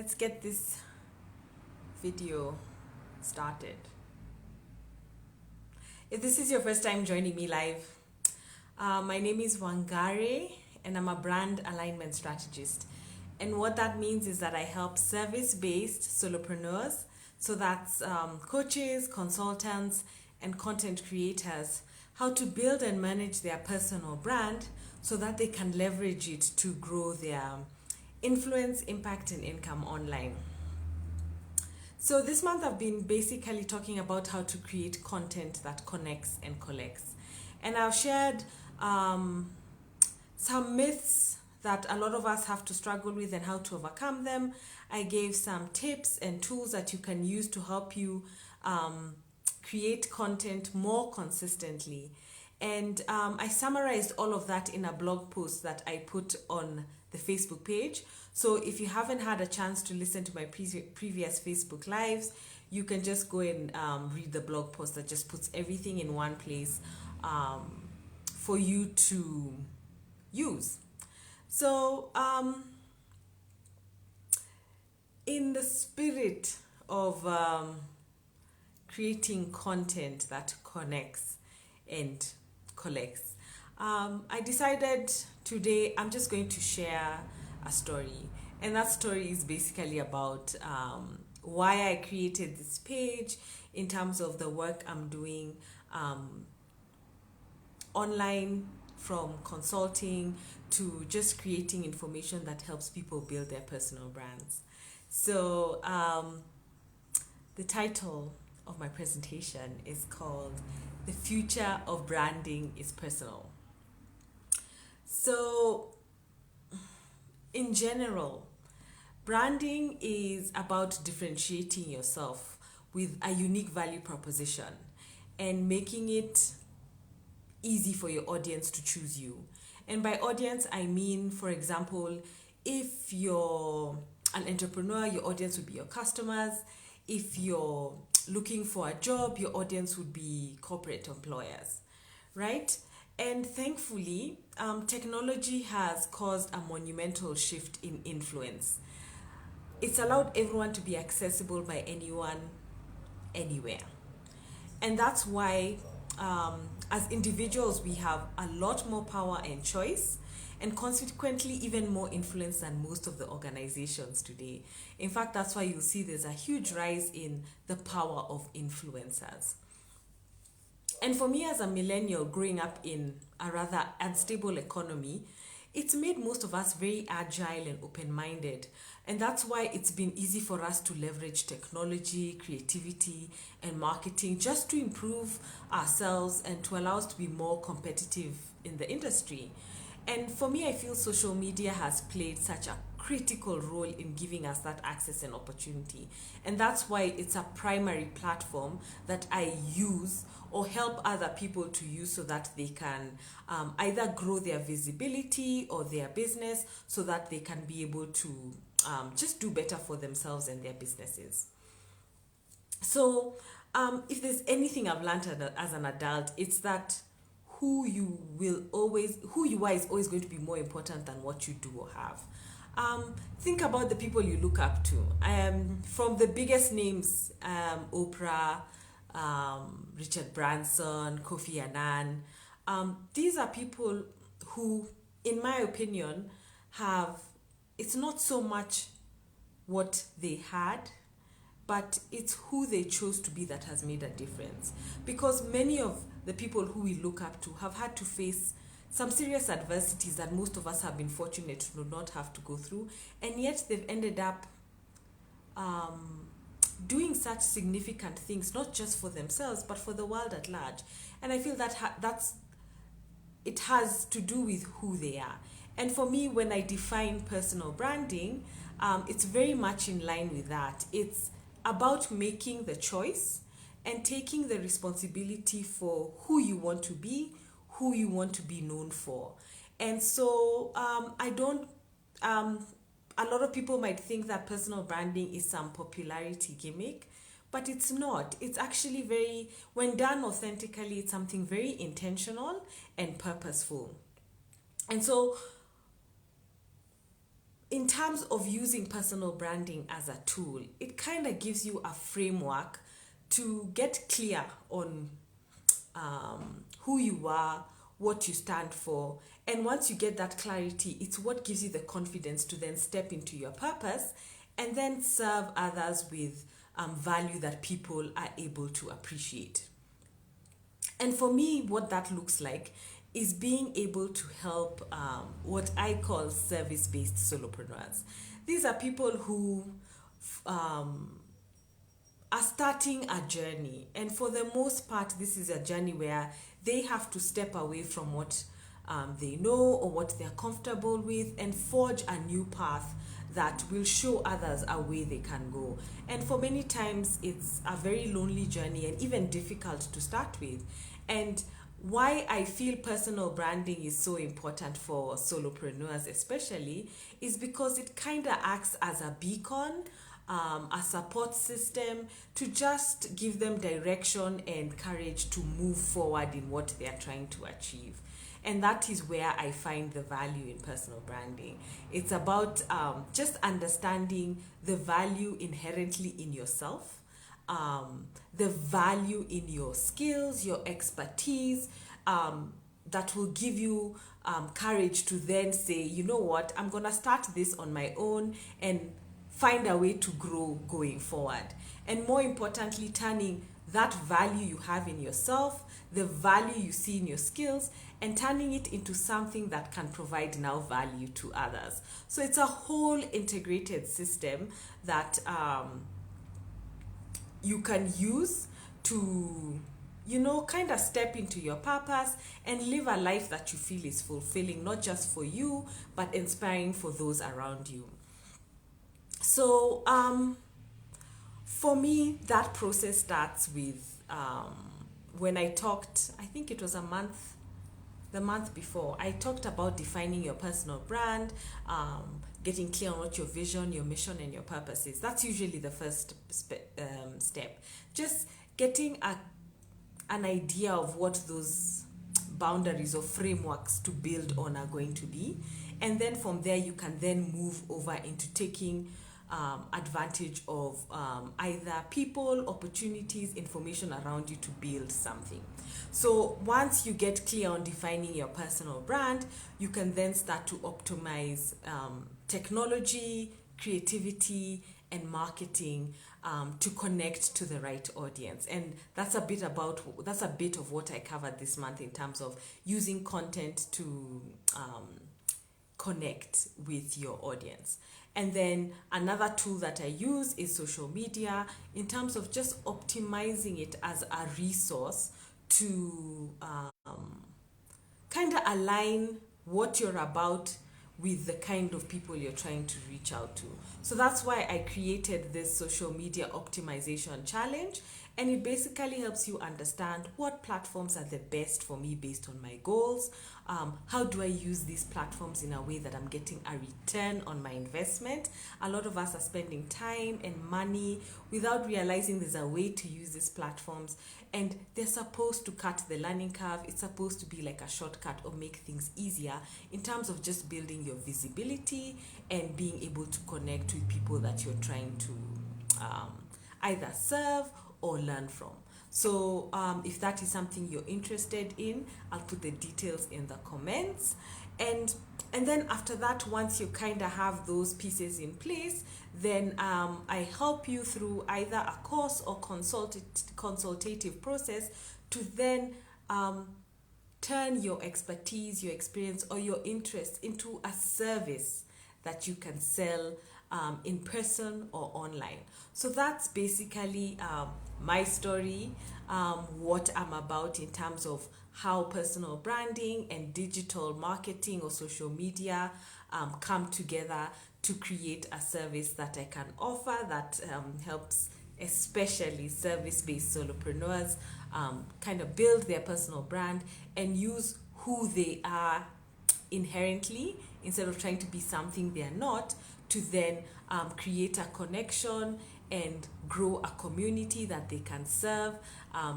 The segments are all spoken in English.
let's get this video started. If this is your first time joining me live, my name is Wangare and I'm a brand alignment strategist. And what that means is that I help service-based solopreneurs, so that's coaches, consultants, and content creators, how to build and manage their personal brand so that they can leverage it to grow their influence, impact, and income online. So this month I've been basically talking about how to create content that connects and collects. And I've shared some myths that a lot of us have to struggle with and how to overcome them. I gave some tips and tools that you can use to help you create content more consistently. And I summarized all of that in a blog post that I put on the Facebook page. So if you haven't had a chance to listen to my previous Facebook lives, you can just go and read the blog post that just puts everything in one place for you to use. So in the spirit of creating content that connects and collects, I decided today I'm just going to share a story, and that story is basically about why I created this page in terms of the work I'm doing online, from consulting to just creating information that helps people build their personal brands. So the title of my presentation is called "The Future of Branding is Personal." So in general, branding is about differentiating yourself with a unique value proposition and making it easy for your audience to choose you. And by audience, I mean, for example, if you're an entrepreneur, your audience would be your customers. If you're looking for a job, your audience would be corporate employers, right? And thankfully, technology has caused a monumental shift in influence. It's allowed everyone to be accessible by anyone, anywhere. And that's why, as individuals, we have a lot more power and choice, and consequently, even more influence than most of the organizations today. In fact, that's why you'll see there's a huge rise in the power of influencers. And for me, as a millennial growing up in a rather unstable economy, it's made most of us very agile and open-minded. And that's why it's been easy for us to leverage technology, creativity, and marketing just to improve ourselves and to allow us to be more competitive in the industry. And for me, I feel social media has played such a critical role in giving us that access and opportunity. And that's why it's a primary platform that I use or help other people to use so that they can either grow their visibility or their business, so that they can be able to just do better for themselves and their businesses. So if there's anything I've learned as an adult, it's that who you are is always going to be more important than what you do or have. Think about the people you look up to. From the biggest names, Oprah, Richard Branson, Kofi Annan. These are people who, in my opinion, it's not so much what they had, but it's who they chose to be that has made a difference. Because many of the people who we look up to have had to face some serious adversities that most of us have been fortunate to not have to go through, and yet they've ended up doing such significant things, not just for themselves, but for the world at large. And I feel that it has to do with who they are. And for me, when I define personal branding, it's very much in line with that. It's about making the choice and taking the responsibility for who you want to be, who you want to be known for. And so a lot of people might think that personal branding is some popularity gimmick, but it's not. It's actually when done authentically, it's something very intentional and purposeful. And so in terms of using personal branding as a tool, it kind of gives you a framework to get clear on who you are, what you stand for. And once you get that clarity, it's what gives you the confidence to then step into your purpose and then serve others with value that people are able to appreciate. And for me, what that looks like is being able to help what I call service based solopreneurs. These are people who um, are starting a journey, and for the most part, this is a journey where they have to step away from what they know or what they're comfortable with and forge a new path that will show others a way they can go. And for many times, it's a very lonely journey and even difficult to start with. And why I feel personal branding is so important for solopreneurs, especially, is because it kind of acts as a beacon, a support system to just give them direction and courage to move forward in what they are trying to achieve. And that is where I find the value in personal branding. It's about just understanding the value inherently in yourself, the value in your skills, your expertise, that will give you courage to then say, you know what, I'm going to start this on my own and find a way to grow going forward. And more importantly, turning that value you have in yourself, the value you see in your skills, and turning it into something that can provide now value to others. So it's a whole integrated system that you can use to, you know, kind of step into your purpose and live a life that you feel is fulfilling, not just for you, but inspiring for those around you. So, for me, that process starts with when I talked, I think it was the month before, I talked about defining your personal brand, getting clear on what your vision, your mission, and your purpose is. That's usually the first step. Just getting an idea of what those boundaries or frameworks to build on are going to be. And then from there, you can then move over into taking advantage of either people, opportunities, information around you to build something. So once you get clear on defining your personal brand, you can then start to optimize technology, creativity, and marketing to connect to the right audience. And that's a bit of what I covered this month in terms of using content to connect with your audience. And then another tool that I use is social media in terms of just optimizing it as a resource to kind of align what you're about with the kind of people you're trying to reach out to. So that's why I created this social media optimization challenge. And it basically helps you understand what platforms are the best for me based on my goals. How do I use these platforms in a way that I'm getting a return on my investment? A lot of us are spending time and money without realizing there's a way to use these platforms. And they're supposed to cut the learning curve. It's supposed to be like a shortcut or make things easier in terms of just building your visibility and being able to connect with people that you're trying to either serve or learn from. So if that is something you're interested in, I'll put the details in the comments. And then after that, once you kind of have those pieces in place, then I help you through either a course or consultative process to then turn your expertise, your experience, or your interest into a service that you can sell in person or online. So that's basically my story, what I'm about in terms of how personal branding and digital marketing or social media come together to create a service that I can offer that helps especially service-based solopreneurs kind of build their personal brand and use who they are inherently instead of trying to be something they're not, to then create a connection and grow a community that they can serve,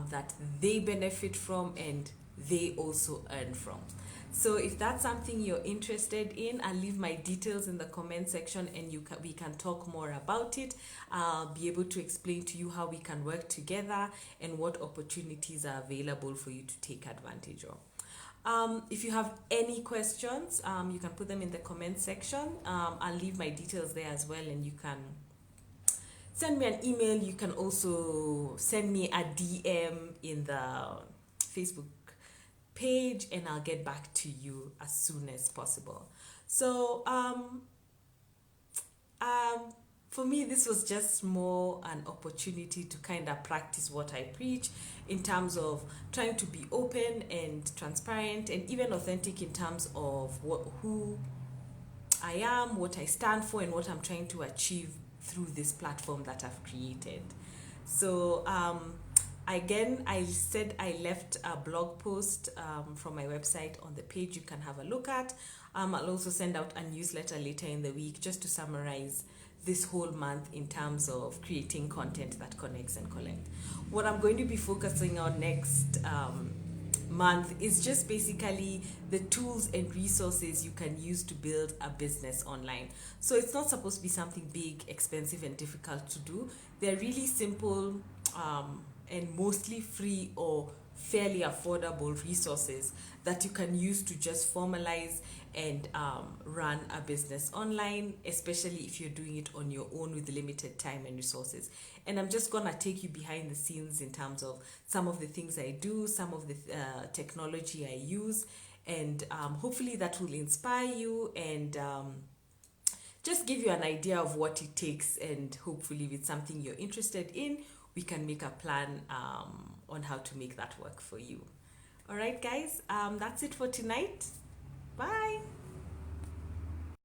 that they benefit from and they also earn from. So if that's something you're interested in, I'll leave my details in the comment section, and we can talk more about it. I'll be able to explain to you how we can work together and what opportunities are available for you to take advantage of. If you have any questions, you can put them in the comment section. I'll leave my details there as well, and you can send me an email. You can also send me a DM in the Facebook page, and I'll get back to you as soon as possible. So, for me, this was just more an opportunity to kind of practice what I preach in terms of trying to be open and transparent and even authentic in terms of who I am, what I stand for, and what I'm trying to achieve through this platform that I've created. So, again, I said I left a blog post from my website on the page you can have a look at. I'll also send out a newsletter later in the week just to summarize this whole month in terms of creating content that connects and collect. What I'm going to be focusing on next month is just basically the tools and resources you can use to build a business online. So it's not supposed to be something big, expensive, and difficult to do. They're really simple and mostly free or fairly affordable resources that you can use to just formalize and run a business online, especially if you're doing it on your own with limited time and resources. And I'm just gonna take you behind the scenes in terms of some of the things I do, some of the technology I use, and hopefully that will inspire you and just give you an idea of what it takes, and hopefully with something you're interested in, we can make a plan on how to make that work for you. All right, guys, that's it for tonight. Bye.